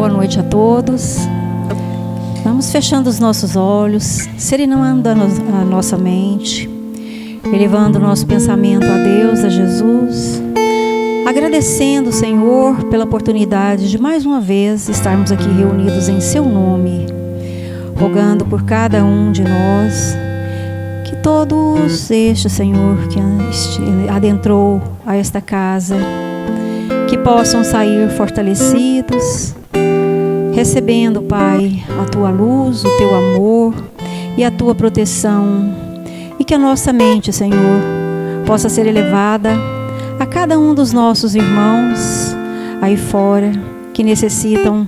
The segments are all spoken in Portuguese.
Boa noite a todos. Vamos fechando os nossos olhos, serenando a nossa mente, elevando o nosso pensamento a Deus, a Jesus, agradecendo, Senhor, pela oportunidade de mais uma vez estarmos aqui reunidos em Seu nome, rogando por cada um de nós, que todos este, Senhor, que adentrou a esta casa, que possam sair fortalecidos, recebendo, Pai, a Tua luz, o Teu amor e a Tua proteção, e que a nossa mente, Senhor, possa ser elevada a cada um dos nossos irmãos aí fora, que necessitam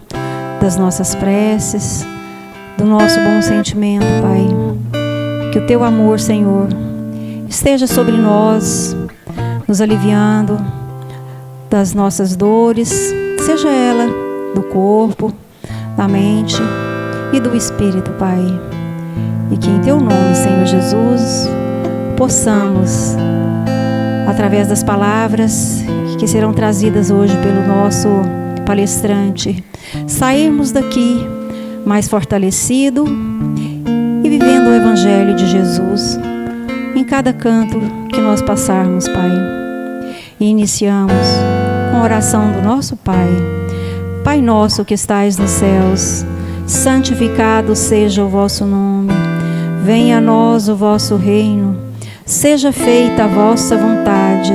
das nossas preces, do nosso bom sentimento, Pai. Que o Teu amor, Senhor, esteja sobre nós, nos aliviando das nossas dores, seja ela do corpo, da mente e do espírito, Pai. E que em Teu nome, Senhor Jesus, possamos, através das palavras que serão trazidas hoje pelo nosso palestrante, sairmos daqui mais fortalecido e vivendo o Evangelho de Jesus em cada canto que nós passarmos, Pai. E iniciamos com a oração do nosso Pai. Pai nosso que estais nos céus, santificado seja o vosso nome. Venha a nós o vosso reino. Seja feita a vossa vontade,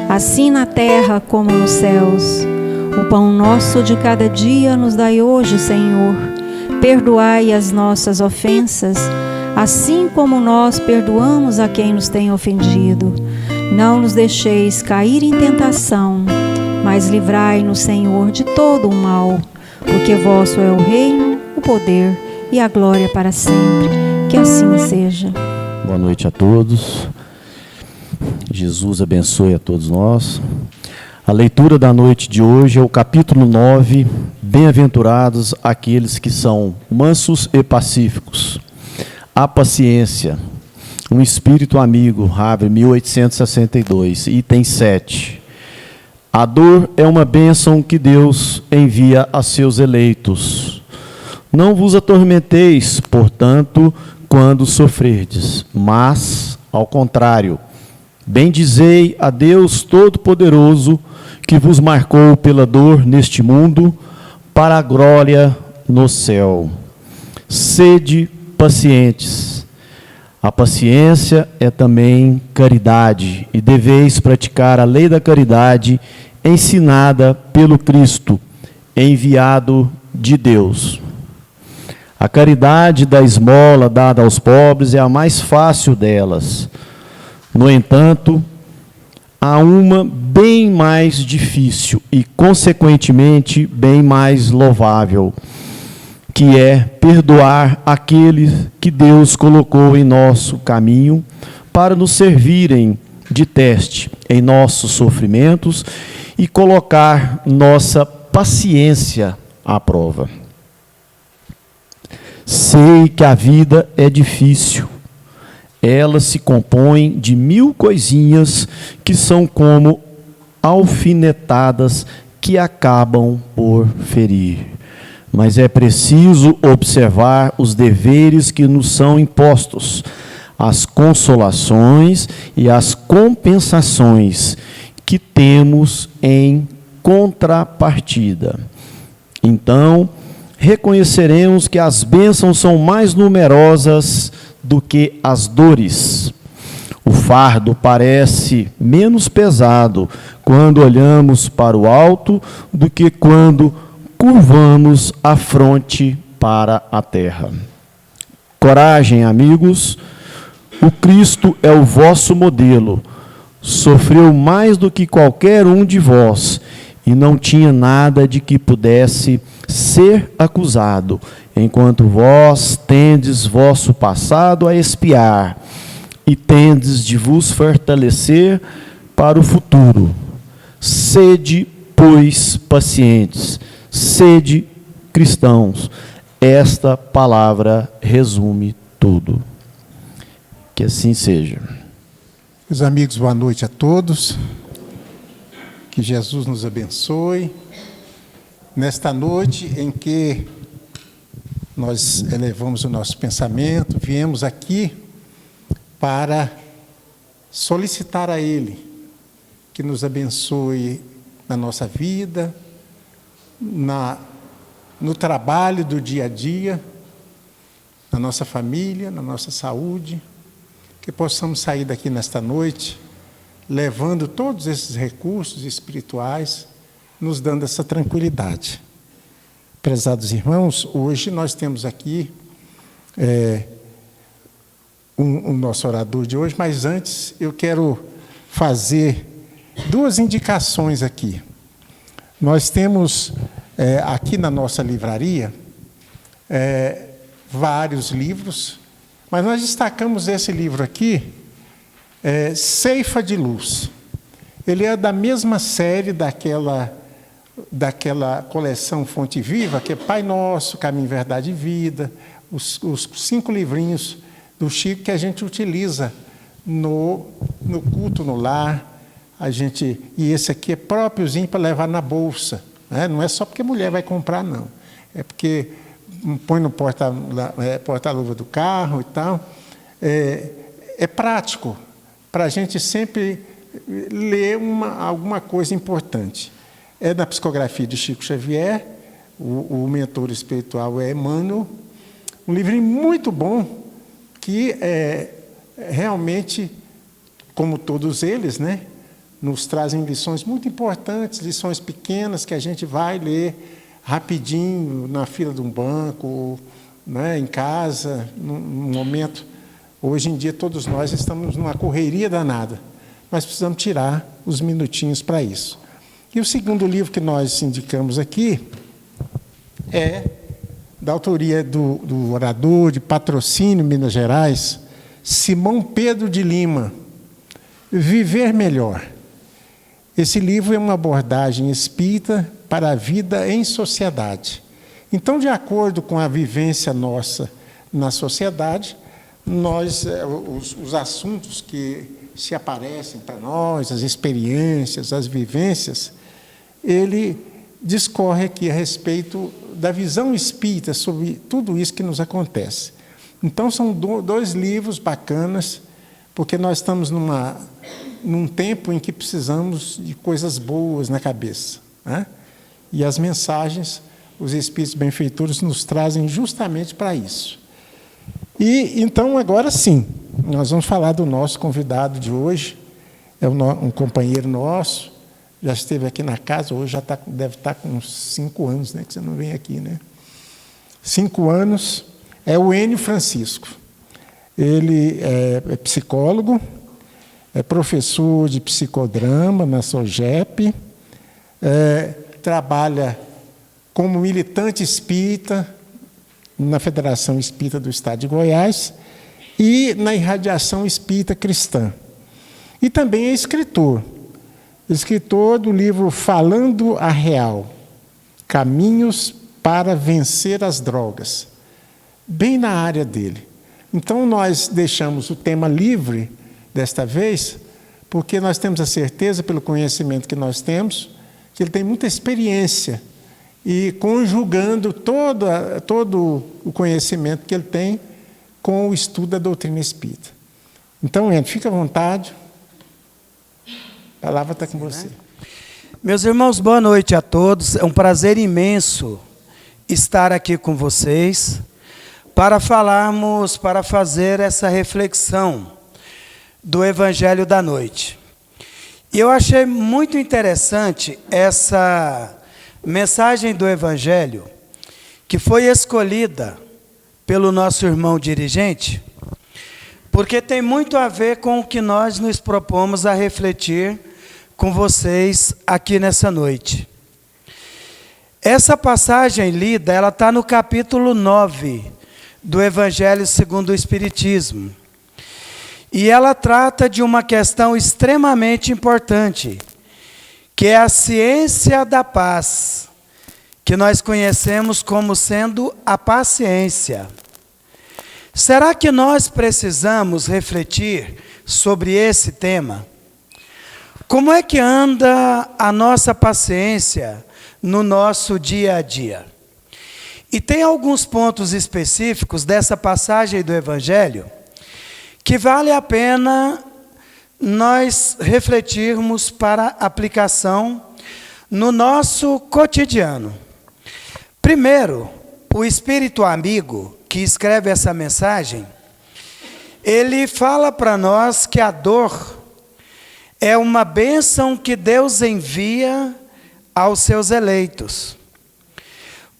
assim na terra como nos céus. O pão nosso de cada dia nos dai hoje, Senhor. Perdoai as nossas ofensas, assim como nós perdoamos a quem nos tem ofendido. Não nos deixeis cair em tentação, mas livrai-nos, Senhor, de todo o mal, porque vosso é o reino, o poder e a glória para sempre. Que assim seja. Boa noite a todos. Jesus abençoe a todos nós. A leitura da noite de hoje é o capítulo 9, Bem-aventurados aqueles que são mansos e pacíficos. A paciência, um espírito amigo, Havre, 1862, item 7. A dor é uma bênção que Deus envia a seus eleitos. Não vos atormenteis, portanto, quando sofrerdes, mas, ao contrário, bendizei a Deus Todo-Poderoso, que vos marcou pela dor neste mundo, para a glória no céu. Sede pacientes. A paciência é também caridade, e deveis praticar a lei da caridade ensinada pelo Cristo, enviado de Deus. A caridade da esmola dada aos pobres é a mais fácil delas. No entanto, há uma bem mais difícil e, consequentemente, bem mais louvável, que é perdoar aqueles que Deus colocou em nosso caminho para nos servirem de teste em nossos sofrimentos e colocar nossa paciência à prova. Sei que a vida é difícil. Ela se compõe de 1000 coisinhas que são como alfinetadas que acabam por ferir. Mas é preciso observar os deveres que nos são impostos, as consolações e as compensações que temos em contrapartida. Então, reconheceremos que as bênçãos são mais numerosas do que as dores. O fardo parece menos pesado quando olhamos para o alto do que quando curvamos a fronte para a terra. Coragem, amigos, o Cristo é o vosso modelo. Sofreu mais do que qualquer um de vós e não tinha nada de que pudesse ser acusado, enquanto vós tendes vosso passado a expiar e tendes de vos fortalecer para o futuro. Sede, pois, pacientes, sede cristãos. Esta palavra resume tudo. Que assim seja. Meus amigos, boa noite a todos. Que Jesus nos abençoe. nesta noite em que nós elevamos o nosso pensamento, viemos aqui para solicitar a Ele que nos abençoe na nossa vida, no trabalho do dia a dia, na nossa família, na nossa saúde, que possamos sair daqui nesta noite levando todos esses recursos espirituais, nos dando essa tranquilidade. Prezados irmãos, hoje nós temos aqui o nosso orador de hoje, mas antes eu quero fazer 2 indicações aqui. Nós temos aqui na nossa livraria vários livros, mas nós destacamos esse livro aqui, Ceifa de Luz. Ele é da mesma série daquela coleção Fonte Viva, que é Pai Nosso, Caminho, Verdade e Vida, os 5 livrinhos do Chico que a gente utiliza no culto no lar. E esse aqui é própriozinho para levar na bolsa, né? Não é só porque mulher vai comprar, não. É porque põe no porta-luva do carro e tal. É prático para a gente sempre ler alguma coisa importante. É da psicografia de Chico Xavier, o mentor espiritual é Emmanuel, um livrinho muito bom, que realmente, como todos eles, né, nos trazem lições muito importantes, lições pequenas que a gente vai ler rapidinho, na fila de um banco, né, em casa, num momento. Hoje em dia, todos nós estamos numa correria danada, mas precisamos tirar os minutinhos para isso. E o segundo livro que nós indicamos aqui é da autoria do orador de Patrocínio, Minas Gerais, Simão Pedro de Lima, Viver Melhor. Esse livro é uma abordagem espírita para a vida em sociedade. Então, de acordo com a vivência nossa na sociedade, os assuntos que se aparecem para nós, as experiências, as vivências, ele discorre aqui a respeito da visão espírita sobre tudo isso que nos acontece. Então, são 2 livros bacanas, porque nós estamos num tempo em que precisamos de coisas boas na cabeça, né? E as mensagens, os Espíritos Benfeitores nos trazem justamente para isso. E, então, agora sim, nós vamos falar do nosso convidado de hoje, é um companheiro nosso, já esteve aqui na casa, hoje deve estar com uns 5 anos, né, que você não vem aqui, né? 5 anos, é o Enio Francisco. Ele é psicólogo, é professor de psicodrama na SOGEP, trabalha como militante espírita na Federação Espírita do Estado de Goiás e na Irradiação Espírita Cristã. E também é escritor do livro Falando a Real, Caminhos para Vencer as Drogas, bem na área dele. Então, nós deixamos o tema livre desta vez, porque nós temos a certeza, pelo conhecimento que nós temos, que ele tem muita experiência e conjugando todo o conhecimento que ele tem com o estudo da doutrina espírita. Então, Enio, fica à vontade. A palavra está com você. Meus irmãos, boa noite a todos. É um prazer imenso estar aqui com vocês para fazer essa reflexão do Evangelho da Noite. E eu achei muito interessante essa mensagem do Evangelho, que foi escolhida pelo nosso irmão dirigente, porque tem muito a ver com o que nós nos propomos a refletir com vocês aqui nessa noite. Essa passagem lida, ela está no capítulo 9 do Evangelho segundo o Espiritismo. E ela trata de uma questão extremamente importante, que é a ciência da paz, que nós conhecemos como sendo a paciência. Será que nós precisamos refletir sobre esse tema? Como é que anda a nossa paciência no nosso dia a dia. E tem alguns pontos específicos dessa passagem do Evangelho que vale a pena nós refletirmos para aplicação no nosso cotidiano. Primeiro, o Espírito amigo que escreve essa mensagem, ele fala para nós que a dor é uma bênção que Deus envia aos seus eleitos.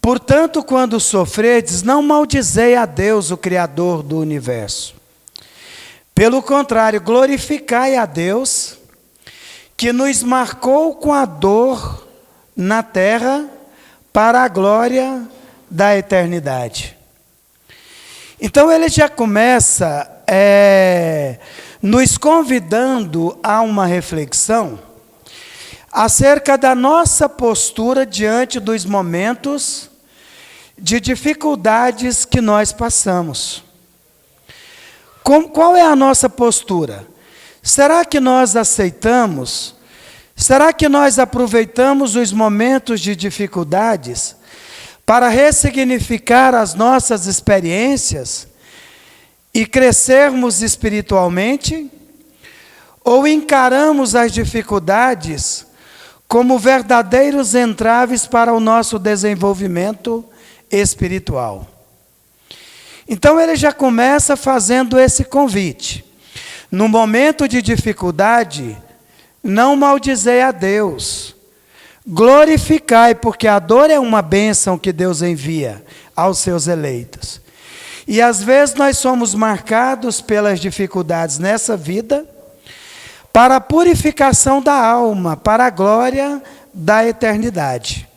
Portanto, quando sofredes, não maldizei a Deus, o Criador do universo. Pelo contrário, glorificai a Deus, que nos marcou com a dor na terra para a glória da eternidade. Então ele já começa nos convidando a uma reflexão acerca da nossa postura diante dos momentos de dificuldades que nós passamos. Qual é a nossa postura? Será que nós aceitamos? Será que nós aproveitamos os momentos de dificuldades para ressignificar as nossas experiências e crescermos espiritualmente? Ou encaramos as dificuldades como verdadeiros entraves para o nosso desenvolvimento espiritual? Então ele já começa fazendo esse convite. No momento de dificuldade, não maldizei a Deus. Glorificai, porque a dor é uma bênção que Deus envia aos seus eleitos. E às vezes nós somos marcados pelas dificuldades nessa vida para a purificação da alma, para a glória da eternidade.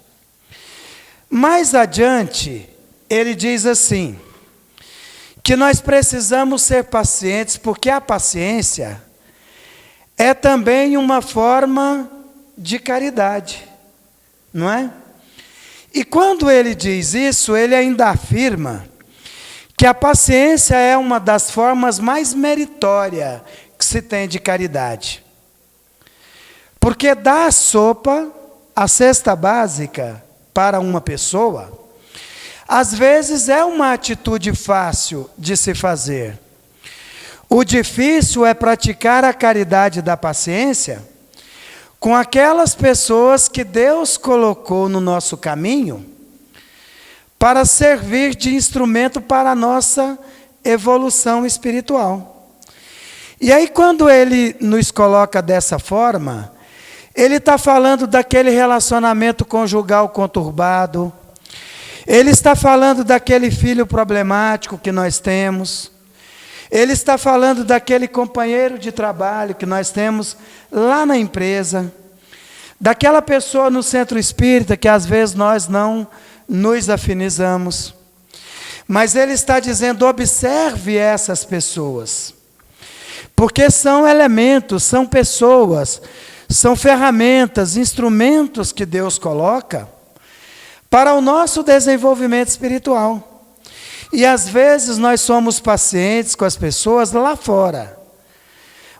Mais adiante, ele diz assim, que nós precisamos ser pacientes, porque a paciência é também uma forma de caridade, não é? E quando ele diz isso, ele ainda afirma que a paciência é uma das formas mais meritórias que se tem de caridade. Porque dar a sopa, a cesta básica, para uma pessoa, às vezes é uma atitude fácil de se fazer. O difícil é praticar a caridade da paciência com aquelas pessoas que Deus colocou no nosso caminho para servir de instrumento para a nossa evolução espiritual. E aí, quando ele nos coloca dessa forma, ele está falando daquele relacionamento conjugal conturbado, ele está falando daquele filho problemático que nós temos, ele está falando daquele companheiro de trabalho que nós temos lá na empresa, daquela pessoa no centro espírita que às vezes nós não nos afinizamos. Mas ele está dizendo, observe essas pessoas, porque são elementos, são pessoas, são ferramentas, instrumentos que Deus coloca para o nosso desenvolvimento espiritual. E às vezes nós somos pacientes com as pessoas lá fora,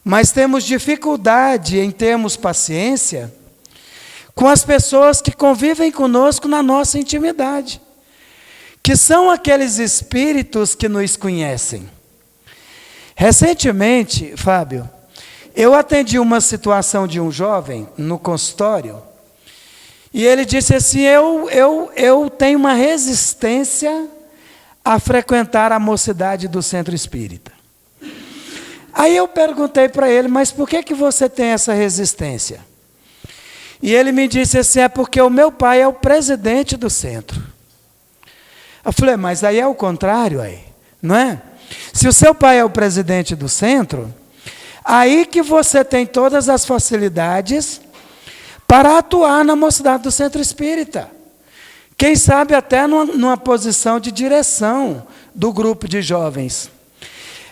mas temos dificuldade em termos paciência com as pessoas que convivem conosco na nossa intimidade, que são aqueles espíritos que nos conhecem. Recentemente, Fábio, eu atendi uma situação de um jovem no consultório, e ele disse assim, eu tenho uma resistência a frequentar a mocidade do centro espírita. Aí eu perguntei para ele, mas por que você tem essa resistência? E ele me disse assim, é porque o meu pai é o presidente do centro. Eu falei, mas aí é o contrário, aí, não é? Se o seu pai é o presidente do centro, aí que você tem todas as facilidades para atuar na mocidade do centro espírita. Quem sabe até numa posição de direção do grupo de jovens.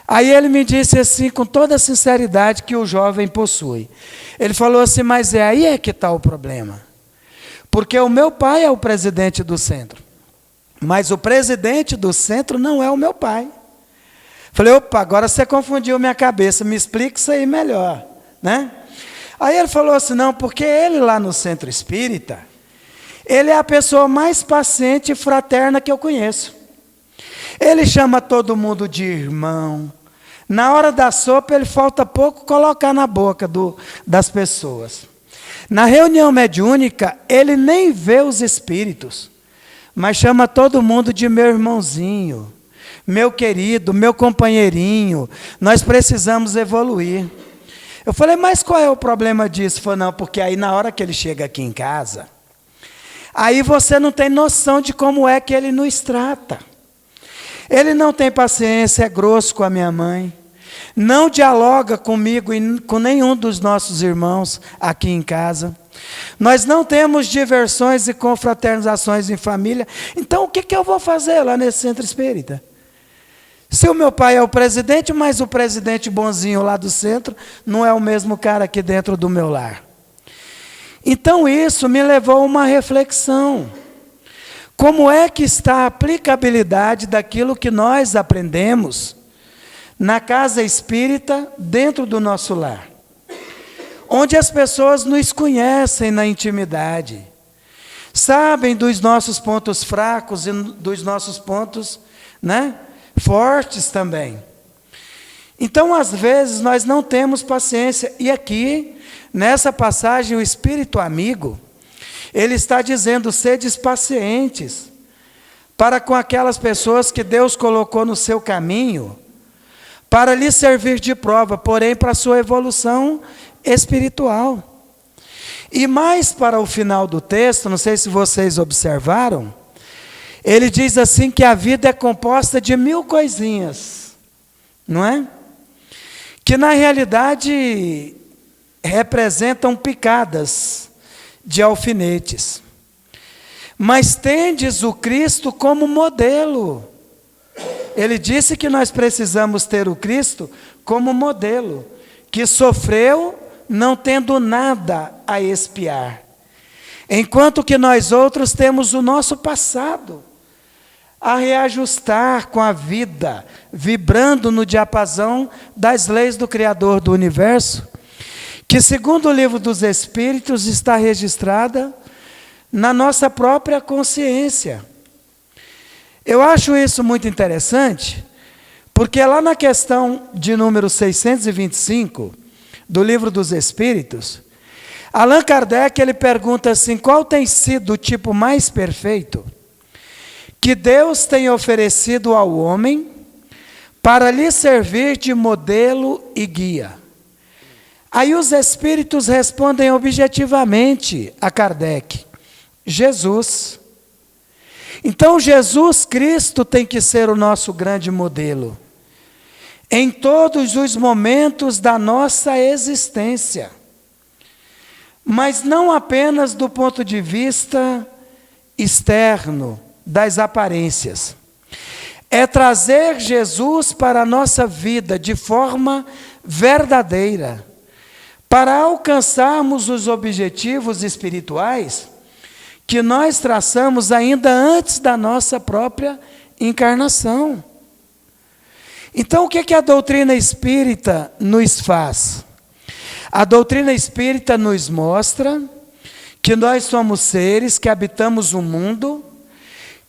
Aí ele me disse assim, com toda a sinceridade que o jovem possui. Ele falou assim, mas aí é que está o problema. Porque o meu pai é o presidente do centro. Mas o presidente do centro não é o meu pai. Falei, opa, agora você confundiu minha cabeça, me explica isso aí melhor, né? Aí ele falou assim, não, porque ele lá no centro espírita, Ele é a pessoa mais paciente e fraterna que eu conheço. Ele chama todo mundo de irmão. Na hora da sopa, ele falta pouco colocar na boca das pessoas. Na reunião mediúnica, ele nem vê os espíritos, mas chama todo mundo de meu irmãozinho, meu querido, meu companheirinho. Nós precisamos evoluir. Eu falei, mas qual é o problema disso? Ele falou, não, porque aí na hora que ele chega aqui em casa, aí você não tem noção de como é que ele nos trata. Ele não tem paciência, é grosso com a minha mãe, não dialoga comigo e com nenhum dos nossos irmãos aqui em casa. Nós não temos diversões e confraternizações em família. Então o que eu vou fazer lá nesse centro espírita? Se o meu pai é o presidente, mas o presidente bonzinho lá do centro não é o mesmo cara aqui dentro do meu lar. Então isso me levou a uma reflexão. Como é que está a aplicabilidade daquilo que nós aprendemos na casa espírita, dentro do nosso lar? Onde as pessoas nos conhecem na intimidade, sabem dos nossos pontos fracos e dos nossos pontos, fortes também. Então, às vezes, nós não temos paciência. E aqui, nessa passagem, o Espírito Amigo, ele está dizendo, sedes pacientes para com aquelas pessoas que Deus colocou no seu caminho, para lhe servir de prova, porém para a sua evolução espiritual. E mais para o final do texto, não sei se vocês observaram, ele diz assim que a vida é composta de 1000 coisinhas, não é? Que na realidade representam picadas de alfinetes. Mas tendes o Cristo como modelo. Ele disse que nós precisamos ter o Cristo como modelo, que sofreu não tendo nada a expiar, enquanto que nós outros temos o nosso passado a reajustar com a vida, vibrando no diapasão das leis do Criador do Universo, que segundo o Livro dos Espíritos está registrada na nossa própria consciência. Eu acho isso muito interessante, porque lá na questão de número 625 do Livro dos Espíritos, Allan Kardec ele pergunta assim, qual tem sido o tipo mais perfeito que Deus tem oferecido ao homem para lhe servir de modelo e guia? Aí os espíritos respondem objetivamente a Kardec, Jesus. Então Jesus Cristo tem que ser o nosso grande modelo, em todos os momentos da nossa existência, mas não apenas do ponto de vista externo, das aparências. É trazer Jesus para a nossa vida de forma verdadeira, para alcançarmos os objetivos espirituais que nós traçamos ainda antes da nossa própria encarnação. Então, o que a doutrina espírita nos faz? A doutrina espírita nos mostra que nós somos seres que habitamos um mundo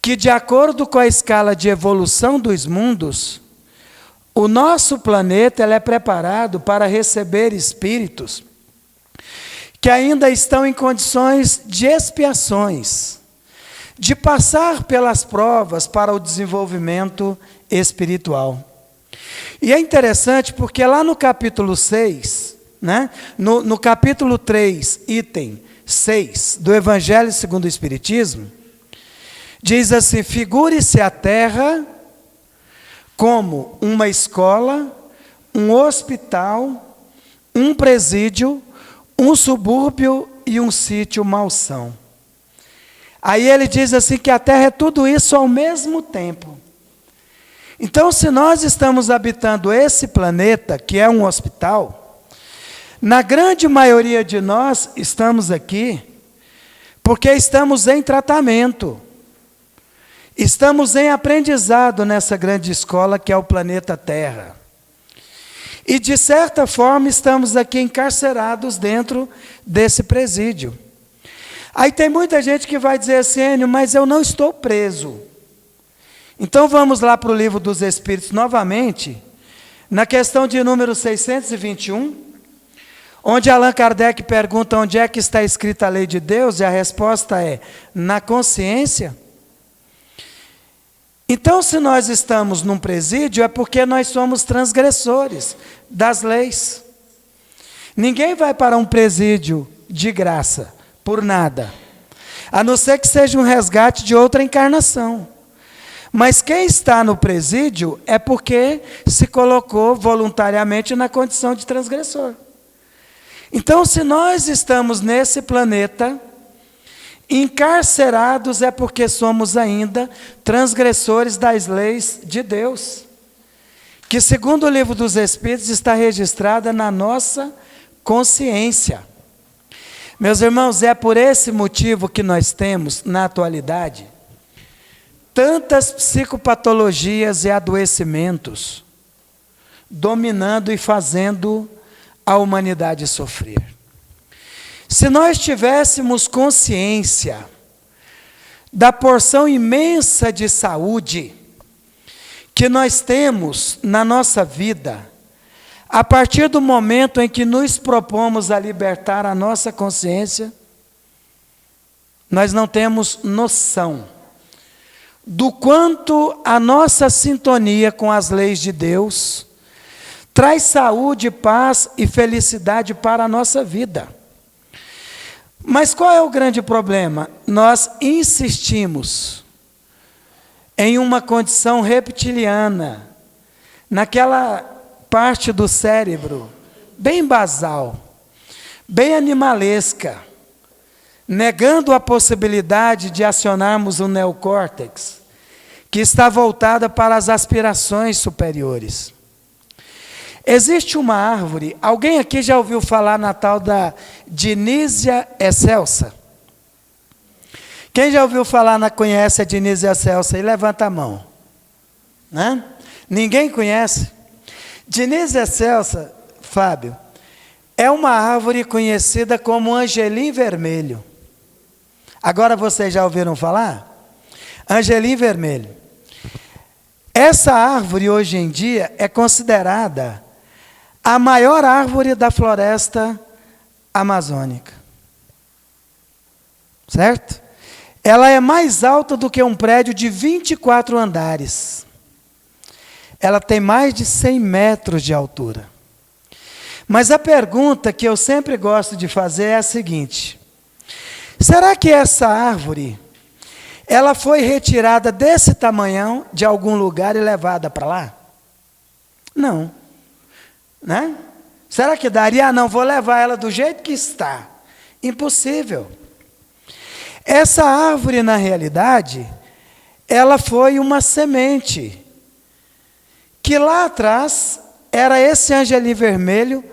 que, de acordo com a escala de evolução dos mundos, o nosso planeta é preparado para receber espíritos que ainda estão em condições de expiações, de passar pelas provas para o desenvolvimento espiritual. E é interessante porque lá no capítulo 6, no capítulo 3, item 6, do Evangelho segundo o Espiritismo, diz assim, figure-se a terra como uma escola, um hospital, um presídio, um subúrbio e um sítio malsão. Aí ele diz assim que a terra é tudo isso ao mesmo tempo. Então, se nós estamos habitando esse planeta, que é um hospital, na grande maioria de nós estamos aqui porque estamos em tratamento. Estamos em aprendizado nessa grande escola que é o planeta Terra. E, de certa forma, estamos aqui encarcerados dentro desse presídio. Aí tem muita gente que vai dizer assim, Enio, mas eu não estou preso. Então vamos lá para o Livro dos Espíritos novamente, na questão de número 621, onde Allan Kardec pergunta onde é que está escrita a lei de Deus, e a resposta é, na consciência. Então, se nós estamos num presídio, é porque nós somos transgressores das leis. Ninguém vai para um presídio de graça, por nada, a não ser que seja um resgate de outra encarnação. Mas quem está no presídio é porque se colocou voluntariamente na condição de transgressor. Então, se nós estamos nesse planeta, encarcerados é porque somos ainda transgressores das leis de Deus, que segundo o Livro dos Espíritos está registrada na nossa consciência. Meus irmãos, é por esse motivo que nós temos, na atualidade, tantas psicopatologias e adoecimentos dominando e fazendo a humanidade sofrer. Se nós tivéssemos consciência da porção imensa de saúde que nós temos na nossa vida, a partir do momento em que nos propomos a libertar a nossa consciência, nós não temos noção do quanto a nossa sintonia com as leis de Deus traz saúde, paz e felicidade para a nossa vida. Mas qual é o grande problema? Nós insistimos em uma condição reptiliana, naquela parte do cérebro bem basal, bem animalesca, negando a possibilidade de acionarmos o neocórtex, que está voltada para as aspirações superiores. Existe uma árvore, alguém aqui já ouviu falar na tal da Dinísia excelsa? Quem já ouviu falar, conhece a Dinísia excelsa? E levanta a mão. Né? Ninguém conhece? Dinísia excelsa, Fábio, é uma árvore conhecida como angelim vermelho. Agora vocês já ouviram falar? Angelim vermelho. Essa árvore hoje em dia é considerada a maior árvore da floresta amazônica. Certo? Ela é mais alta do que um prédio de 24 andares. Ela tem mais de 100 metros de altura. Mas a pergunta que eu sempre gosto de fazer é a seguinte: será que essa árvore, ela foi retirada desse tamanhão de algum lugar e levada para lá? Não. Né? Será que daria? Ah, não, vou levar ela do jeito que está. Impossível. Essa árvore, na realidade, ela foi uma semente, que lá atrás era esse angelim vermelho,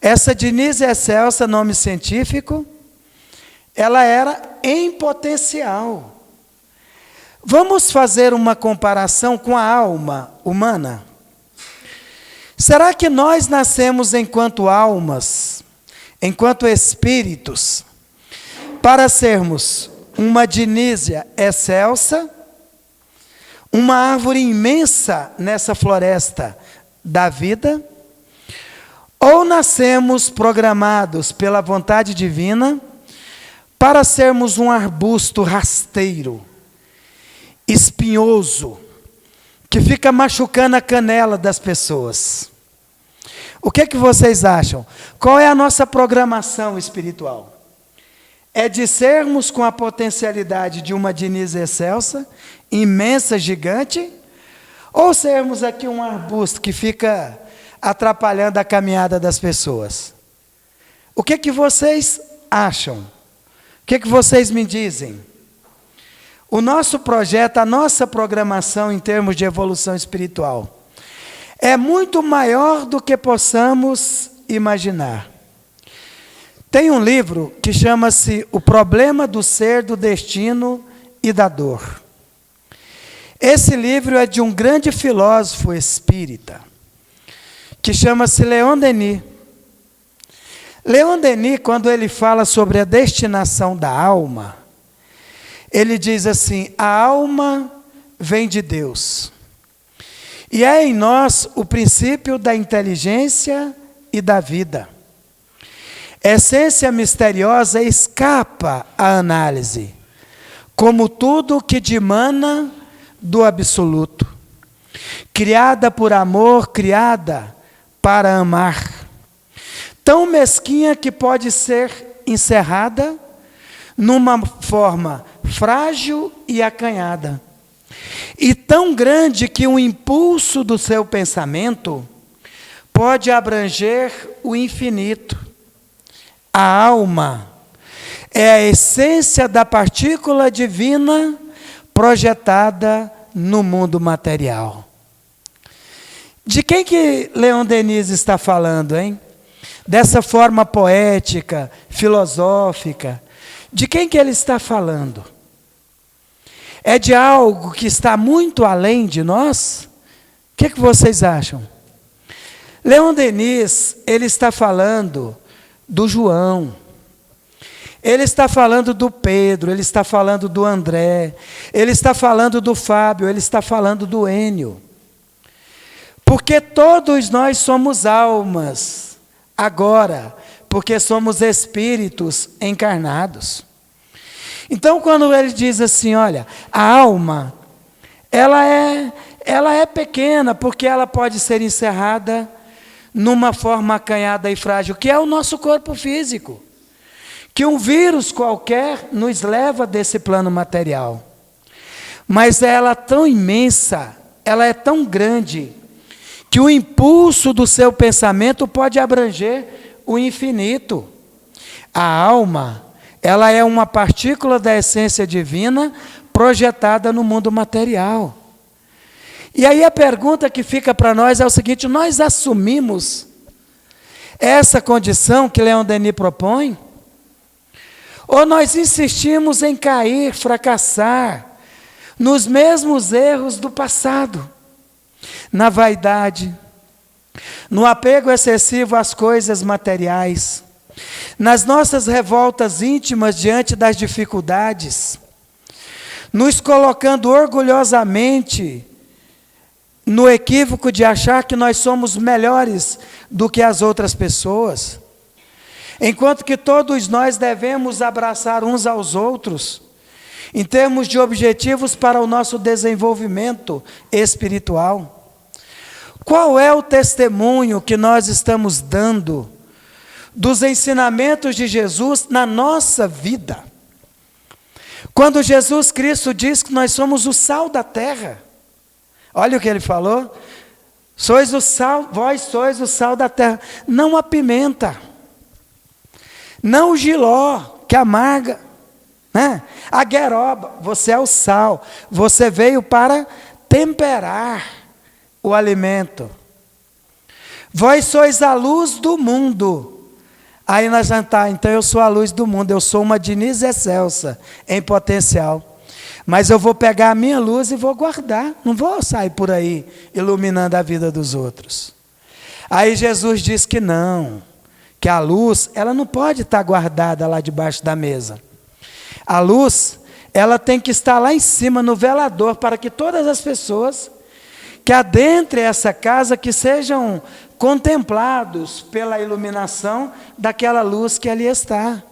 essa Dinísia excelsa, nome científico, ela era em potencial. Vamos fazer uma comparação com a alma humana. Será que nós nascemos enquanto almas, enquanto espíritos, para sermos uma Dinísia excelsa, uma árvore imensa nessa floresta da vida, ou nascemos programados pela vontade divina para sermos um arbusto rasteiro, espinhoso, que fica machucando a canela das pessoas? O que é que vocês acham? Qual é a nossa programação espiritual? É de sermos com a potencialidade de uma Dinísia excelsa, imensa, gigante, ou sermos aqui um arbusto que fica atrapalhando a caminhada das pessoas? O que é que vocês acham? O que é que vocês me dizem? O nosso projeto, a nossa programação em termos de evolução espiritual é muito maior do que possamos imaginar. Tem um livro que chama-se O Problema do Ser, do Destino e da Dor. Esse livro é de um grande filósofo espírita, que chama-se Leon Denis. Leon Denis, quando ele fala sobre a destinação da alma, ele diz assim: a alma vem de Deus. E é em nós o princípio da inteligência e da vida. Essência misteriosa escapa à análise, como tudo que dimana do absoluto. Criada por amor, criada para amar. Tão mesquinha que pode ser encerrada numa forma frágil e acanhada. E tão grande que o impulso do seu pensamento pode abranger o infinito. A alma é a essência da partícula divina projetada no mundo material. De quem que Leon Denis está falando, hein? Dessa forma poética, filosófica. De quem que ele está falando? É de algo que está muito além de nós? O que vocês acham? Leon Denis, ele está falando do João, ele está falando do Pedro, ele está falando do André, ele está falando do Fábio, ele está falando do Enio. Porque todos nós somos almas, agora, porque somos espíritos encarnados. Então, quando ele diz assim, olha, a alma, ela é pequena, porque ela pode ser encerrada numa forma acanhada e frágil, que é o nosso corpo físico. Que um vírus qualquer nos leva desse plano material. Mas ela é tão imensa, ela é tão grande, que o impulso do seu pensamento pode abranger o infinito. A alma, ela é uma partícula da essência divina projetada no mundo material. E aí a pergunta que fica para nós é o seguinte: nós assumimos essa condição que Leon Denis propõe? Ou nós insistimos em cair, fracassar, nos mesmos erros do passado? Na vaidade, no apego excessivo às coisas materiais, nas nossas revoltas íntimas diante das dificuldades, nos colocando orgulhosamente no equívoco de achar que nós somos melhores do que as outras pessoas, enquanto que todos nós devemos abraçar uns aos outros, em termos de objetivos para o nosso desenvolvimento espiritual. Qual é o testemunho que nós estamos dando dos ensinamentos de Jesus na nossa vida? Quando Jesus Cristo diz que nós somos o sal da terra, olha o que ele falou: sois o sal, vós sois o sal da terra, não a pimenta, não o jiló, que amarga, né? A gueroba, você é o sal, você veio para temperar o alimento. Vós sois a luz do mundo. Aí nós vamos então eu sou a luz do mundo, eu sou uma Diniz excelsa em potencial. Mas eu vou pegar a minha luz e vou guardar, não vou sair por aí iluminando a vida dos outros. Aí Jesus diz que não, que a luz, ela não pode estar guardada lá debaixo da mesa. A luz, ela tem que estar lá em cima no velador, para que todas as pessoas que adentrem essa casa, que sejam contemplados pela iluminação daquela luz que ali está.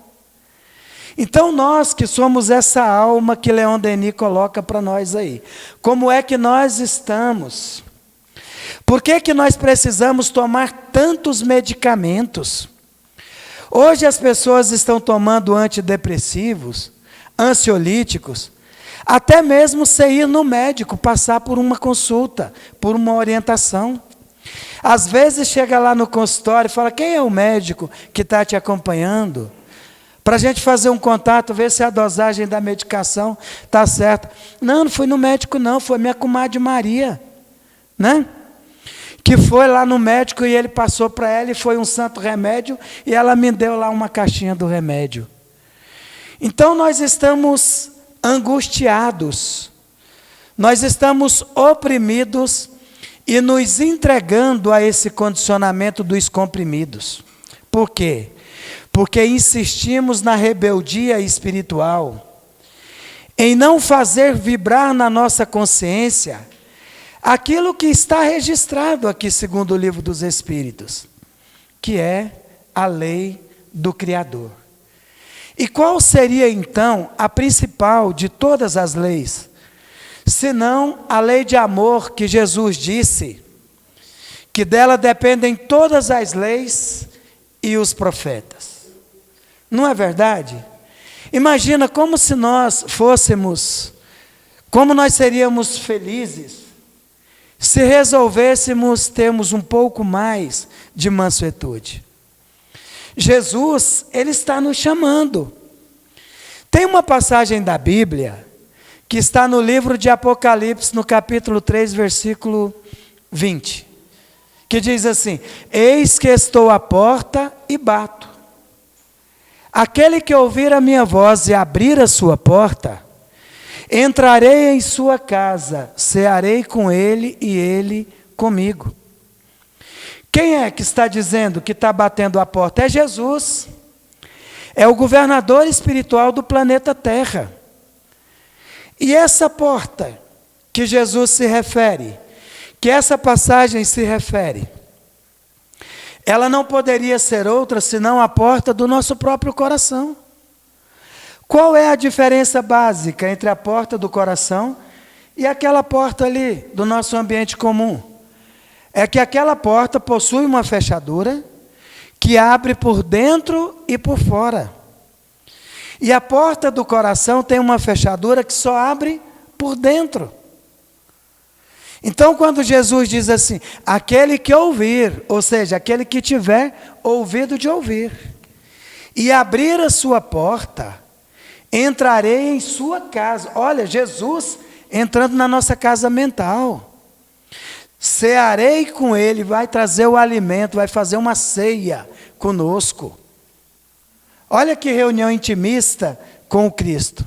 Então nós que somos essa alma que Leon Denis coloca para nós aí, como é que nós estamos? Por que que nós precisamos tomar tantos medicamentos? Hoje as pessoas estão tomando antidepressivos, ansiolíticos, até mesmo sem ir no médico, passar por uma consulta, por uma orientação. Às vezes chega lá no consultório e fala: quem é o médico que está te acompanhando? Para a gente fazer um contato, ver se a dosagem da medicação está certa. Não fui no médico não, foi minha comadre Maria, né? Que foi lá no médico e ele passou para ela e foi um santo remédio e ela me deu lá uma caixinha do remédio. Então nós estamos angustiados, nós estamos oprimidos e nos entregando a esse condicionamento dos comprimidos. Por quê? porque insistimos na rebeldia espiritual, em não fazer vibrar na nossa consciência aquilo que está registrado aqui, segundo o Livro dos Espíritos, que é a lei do Criador. E qual seria então a principal de todas as leis? Senão a lei de amor que Jesus disse, que dela dependem todas as leis e os profetas. Não é verdade? Imagina como se nós fôssemos, como nós seríamos felizes se resolvêssemos termos um pouco mais de mansuetude. Jesus, Ele está nos chamando. Tem uma passagem da Bíblia que está no livro de Apocalipse, no capítulo 3, versículo 20, que diz assim: eis que estou à porta e bato. Aquele que ouvir a minha voz e abrir a sua porta, entrarei em sua casa, cearei com ele e ele comigo. Quem é que está dizendo que está batendo a porta? É Jesus. É o governador espiritual do planeta Terra. E essa porta que Jesus se refere, que essa passagem se refere, ela não poderia ser outra senão a porta do nosso próprio coração. Qual é a diferença básica entre a porta do coração e aquela porta ali do nosso ambiente comum? É que aquela porta possui uma fechadura que abre por dentro e por fora. E a porta do coração tem uma fechadura que só abre por dentro. Então, quando Jesus diz assim, aquele que ouvir, ou seja, aquele que tiver ouvido de ouvir, e abrir a sua porta, entrarei em sua casa. Olha, Jesus entrando na nossa casa mental. Cearei com ele, vai trazer o alimento, vai fazer uma ceia conosco. Olha que reunião intimista com o Cristo.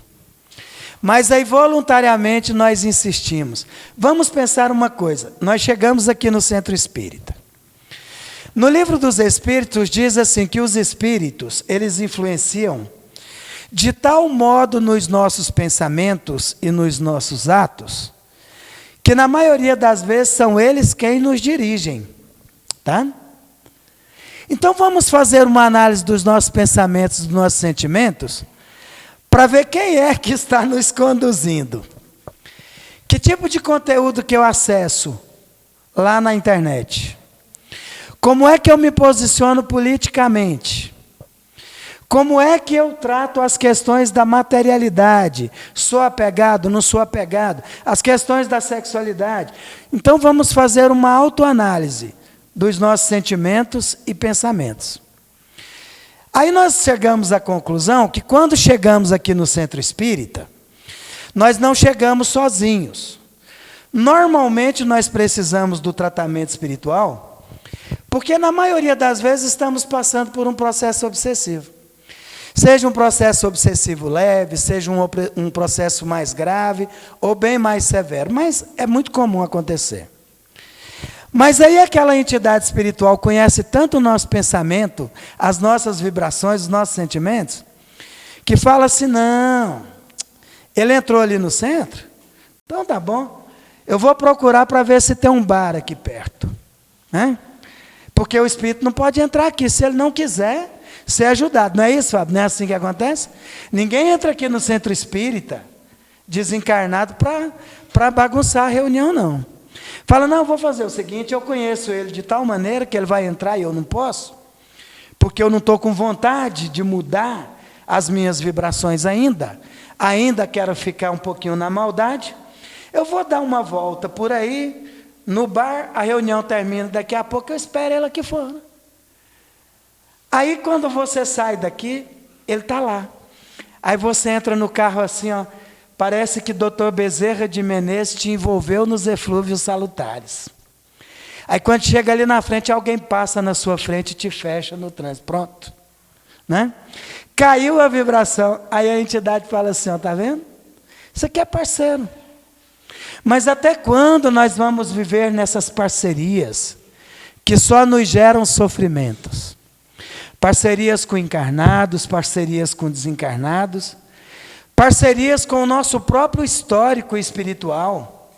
Mas aí voluntariamente nós insistimos. Vamos pensar uma coisa. Nós chegamos aqui no Centro Espírita. No Livro dos Espíritos diz assim que os espíritos, eles influenciam de tal modo nos nossos pensamentos e nos nossos atos, que na maioria das vezes são eles quem nos dirigem, tá? Então vamos fazer uma análise dos nossos pensamentos, dos nossos sentimentos, para ver quem é que está nos conduzindo. Que tipo de conteúdo que eu acesso lá na internet? Como é que eu me posiciono politicamente? Como é que eu trato as questões da materialidade? Sou apegado, não sou apegado? As questões da sexualidade. Então vamos fazer uma autoanálise dos nossos sentimentos e pensamentos. Aí nós chegamos à conclusão que quando chegamos aqui no Centro Espírita, nós não chegamos sozinhos. Normalmente nós precisamos do tratamento espiritual, porque na maioria das vezes estamos passando por um processo obsessivo. Seja um processo obsessivo leve, seja um processo mais grave ou bem mais severo, mas é muito comum acontecer. Mas aí aquela entidade espiritual conhece tanto o nosso pensamento, as nossas vibrações, os nossos sentimentos, que fala assim, não, ele entrou ali no centro, então tá bom, eu vou procurar para ver se tem um bar aqui perto, né? Porque o espírito não pode entrar aqui, se ele não quiser ser ajudado. Não é isso, Fábio? Não é assim que acontece? Ninguém entra aqui no Centro Espírita desencarnado para bagunçar a reunião, não. Fala, não, eu vou fazer o seguinte, eu conheço ele de tal maneira que ele vai entrar e eu não posso, porque eu não estou com vontade de mudar as minhas vibrações ainda quero ficar um pouquinho na maldade, eu vou dar uma volta por aí, no bar, a reunião termina, daqui a pouco eu espero ele aqui fora. Aí quando você sai daqui, ele está lá. Aí você entra no carro assim, ó, parece que Dr. Bezerra de Menezes te envolveu nos eflúvios salutares. Aí quando chega ali na frente, alguém passa na sua frente e te fecha no trânsito. Pronto. Né? Caiu a vibração. Aí a entidade fala assim, ó, tá vendo? Isso aqui é parceiro. Mas até quando nós vamos viver nessas parcerias que só nos geram sofrimentos? Parcerias com encarnados, parcerias com desencarnados, parcerias com o nosso próprio histórico espiritual,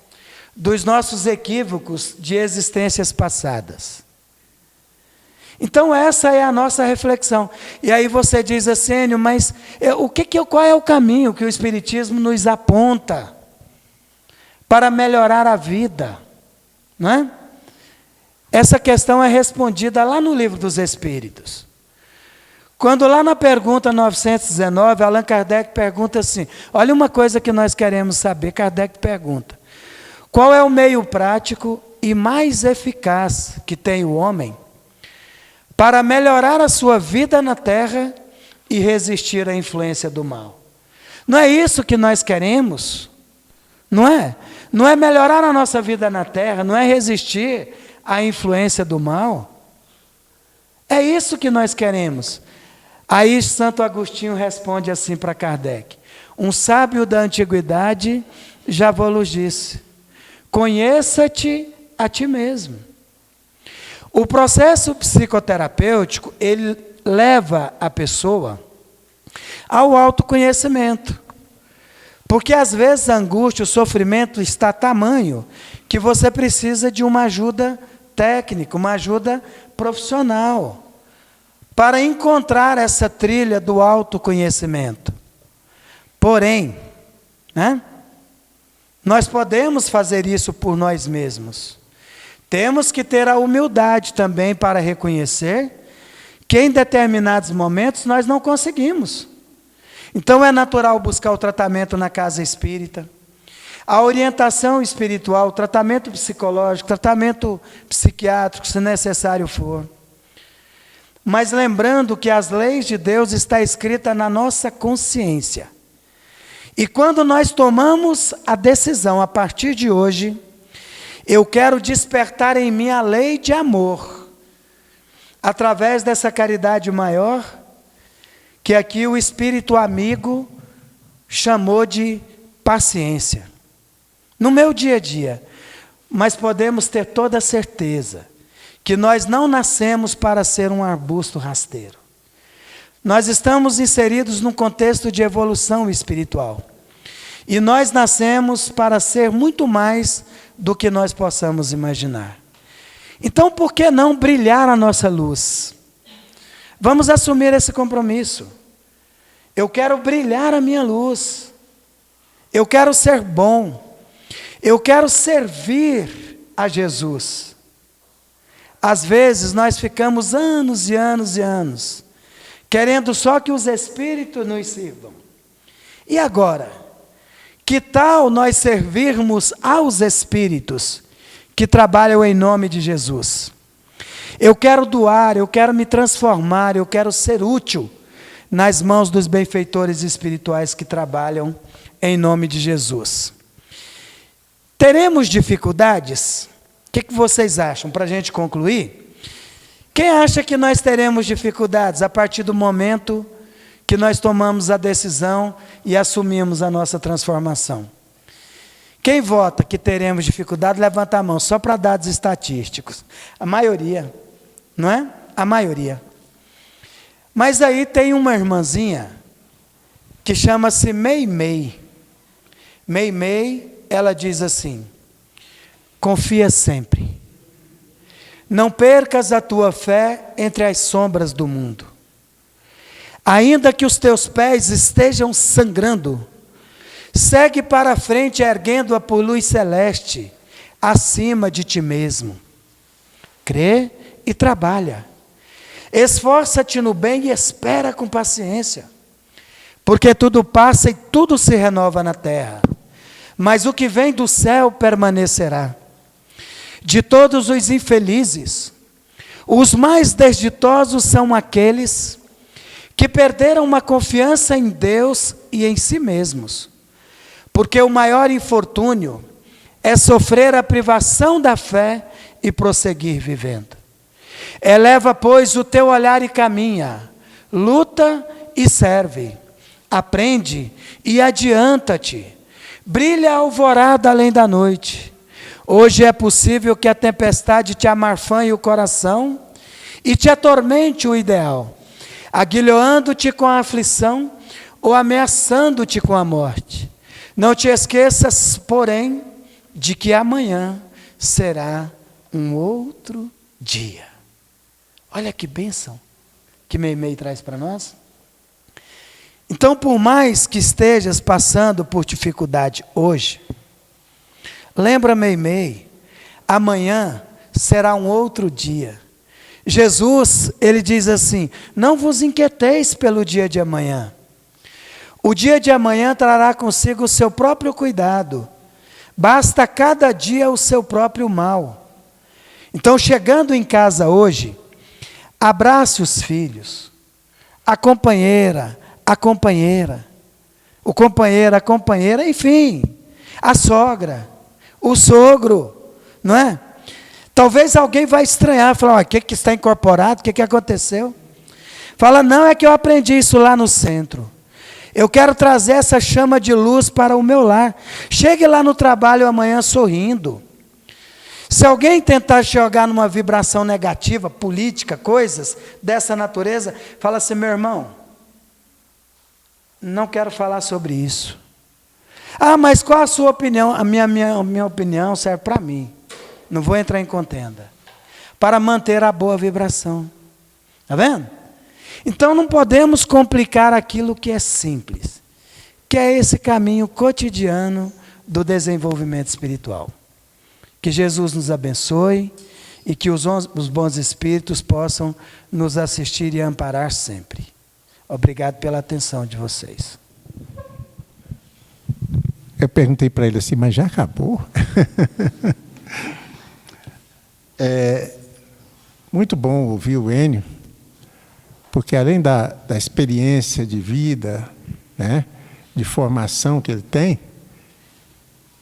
dos nossos equívocos de existências passadas. Então essa é a nossa reflexão. E aí você diz assim, Enio, mas qual é o caminho que o Espiritismo nos aponta para melhorar a vida? Não é? Essa questão é respondida lá no Livro dos Espíritos. Quando lá na pergunta 919, Allan Kardec pergunta assim, olha uma coisa que nós queremos saber, Kardec pergunta, qual é o meio prático e mais eficaz que tem o homem para melhorar a sua vida na Terra e resistir à influência do mal? Não é isso que nós queremos? Não é? Não é melhorar a nossa vida na Terra, não é resistir à influência do mal? É isso que nós queremos. Aí Santo Agostinho responde assim para Kardec, um sábio da antiguidade já vos disse, conheça-te a ti mesmo. O processo psicoterapêutico, ele leva a pessoa ao autoconhecimento. Porque às vezes a angústia, o sofrimento está tamanho que você precisa de uma ajuda técnica, uma ajuda profissional, para encontrar essa trilha do autoconhecimento. Porém, nós podemos fazer isso por nós mesmos. Temos que ter a humildade também para reconhecer que em determinados momentos nós não conseguimos. Então é natural buscar o tratamento na casa espírita, a orientação espiritual, o tratamento psicológico, tratamento psiquiátrico, se necessário for. Mas lembrando que as leis de Deus estão escritas na nossa consciência. E quando nós tomamos a decisão, a partir de hoje, eu quero despertar em mim a lei de amor, através dessa caridade maior, que aqui o Espírito amigo chamou de paciência. No meu dia a dia, mas podemos ter toda a certeza que nós não nascemos para ser um arbusto rasteiro. Nós estamos inseridos num contexto de evolução espiritual. E nós nascemos para ser muito mais do que nós possamos imaginar. Então, por que não brilhar a nossa luz? Vamos assumir esse compromisso. Eu quero brilhar a minha luz. Eu quero ser bom. Eu quero servir a Jesus. Às vezes nós ficamos anos e anos e anos querendo só que os Espíritos nos sirvam. E agora? Que tal nós servirmos aos Espíritos que trabalham em nome de Jesus? Eu quero doar, eu quero me transformar, eu quero ser útil nas mãos dos benfeitores espirituais que trabalham em nome de Jesus. Teremos dificuldades? O que vocês acham, para a gente concluir? Quem acha que nós teremos dificuldades a partir do momento que nós tomamos a decisão e assumimos a nossa transformação? Quem vota que teremos dificuldade, levanta a mão, só para dados estatísticos. A maioria, não é? A maioria. Mas aí tem uma irmãzinha que chama-se Meimei. Meimei, ela diz assim, confia sempre. Não percas a tua fé entre as sombras do mundo. Ainda que os teus pés estejam sangrando, segue para a frente erguendo-a por luz celeste, acima de ti mesmo. Crê e trabalha. Esforça-te no bem e espera com paciência. Porque tudo passa e tudo se renova na terra. Mas o que vem do céu permanecerá. De todos os infelizes, os mais desditosos são aqueles que perderam uma confiança em Deus e em si mesmos. Porque o maior infortúnio é sofrer a privação da fé e prosseguir vivendo. Eleva, pois, o teu olhar e caminha, luta e serve, aprende e adianta-te, brilha a alvorada além da noite. Hoje é possível que a tempestade te amarfanhe o coração e te atormente o ideal, aguilhoando-te com a aflição ou ameaçando-te com a morte. Não te esqueças, porém, de que amanhã será um outro dia. Olha que bênção que Meimei traz para nós. Então, por mais que estejas passando por dificuldade hoje, lembra, Meimei, amanhã será um outro dia. Jesus, ele diz assim: não vos inquieteis pelo dia de amanhã. O dia de amanhã trará consigo o seu próprio cuidado. Basta cada dia o seu próprio mal. Então, chegando em casa hoje, abrace os filhos, a companheira, o companheiro, a companheira, enfim, a sogra, o sogro, não é? Talvez alguém vai estranhar, falar: o que está incorporado, o que aconteceu? Fala: não, é que eu aprendi isso lá no centro. Eu quero trazer essa chama de luz para o meu lar. Chegue lá no trabalho amanhã sorrindo. Se alguém tentar jogar numa vibração negativa, política, coisas dessa natureza, fala assim: meu irmão, não quero falar sobre isso. Ah, mas qual a sua opinião? A minha opinião serve para mim. Não vou entrar em contenda. Para manter a boa vibração. Está vendo? Então não podemos complicar aquilo que é simples, que é esse caminho cotidiano do desenvolvimento espiritual. Que Jesus nos abençoe e que os bons espíritos possam nos assistir e amparar sempre. Obrigado pela atenção de vocês. Eu perguntei para ele assim: mas já acabou? Muito bom ouvir o Enio, porque além da experiência de vida, né, de formação que ele tem,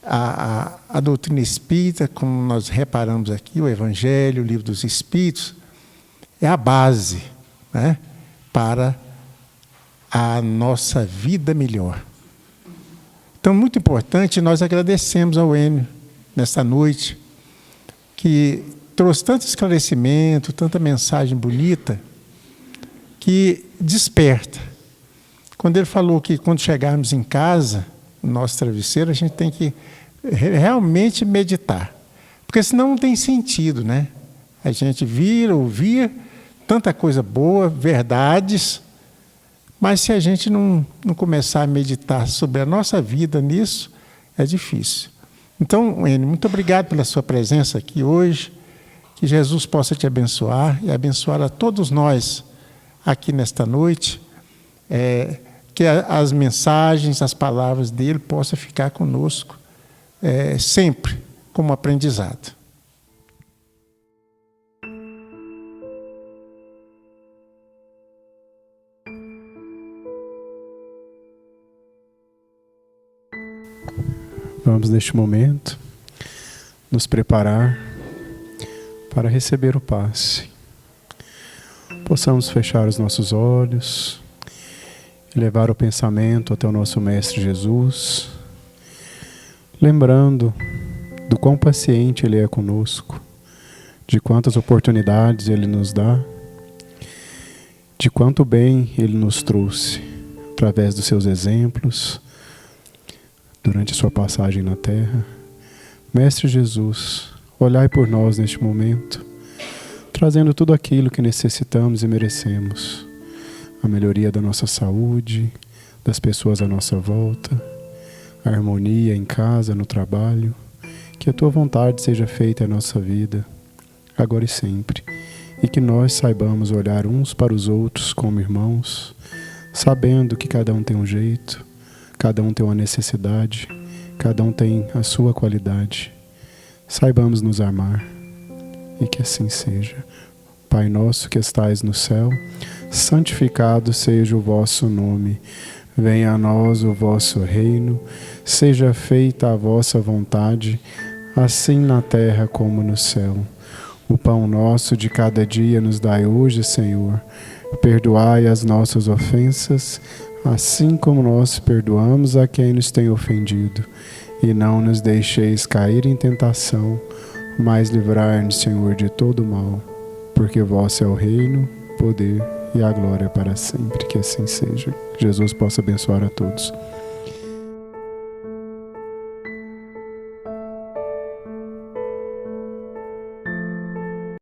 a doutrina espírita, como nós reparamos aqui, o Evangelho, o Livro dos Espíritos, é a base, né, para a nossa vida melhor. Então, muito importante, nós agradecemos ao Enio nesta noite, que trouxe tanto esclarecimento, tanta mensagem bonita, que desperta. Quando ele falou que quando chegarmos em casa, no nosso travesseiro, a gente tem que realmente meditar. Porque senão não tem sentido, né? A gente ouvir tanta coisa boa, verdades, mas se a gente não começar a meditar sobre a nossa vida nisso, é difícil. Então, Enio, muito obrigado pela sua presença aqui hoje. Que Jesus possa te abençoar e abençoar a todos nós aqui nesta noite. Que as mensagens, as palavras dele possam ficar conosco sempre como aprendizado. Vamos, neste momento, nos preparar para receber o passe. Possamos fechar os nossos olhos e levar o pensamento até o nosso Mestre Jesus, lembrando do quão paciente Ele é conosco, de quantas oportunidades Ele nos dá, de quanto bem Ele nos trouxe, através dos seus exemplos, durante a sua passagem na terra. Mestre Jesus, olhai por nós neste momento, trazendo tudo aquilo que necessitamos e merecemos. A melhoria da nossa saúde, das pessoas à nossa volta, a harmonia em casa, no trabalho. Que a Tua vontade seja feita em nossa vida, agora e sempre. E que nós saibamos olhar uns para os outros como irmãos, sabendo que cada um tem um jeito, cada um tem uma necessidade, cada um tem a sua qualidade. Saibamos nos amar, e que assim seja. Pai nosso que estais no céu, santificado seja o vosso nome. Venha a nós o vosso reino, seja feita a vossa vontade, assim na terra como no céu. O pão nosso de cada dia nos dai hoje, Senhor. Perdoai as nossas ofensas, assim como nós perdoamos a quem nos tem ofendido. E não nos deixeis cair em tentação, mas livrai-nos, Senhor, de todo mal. Porque vosso é o reino, poder e a glória para sempre. Que assim seja. Que Jesus possa abençoar a todos.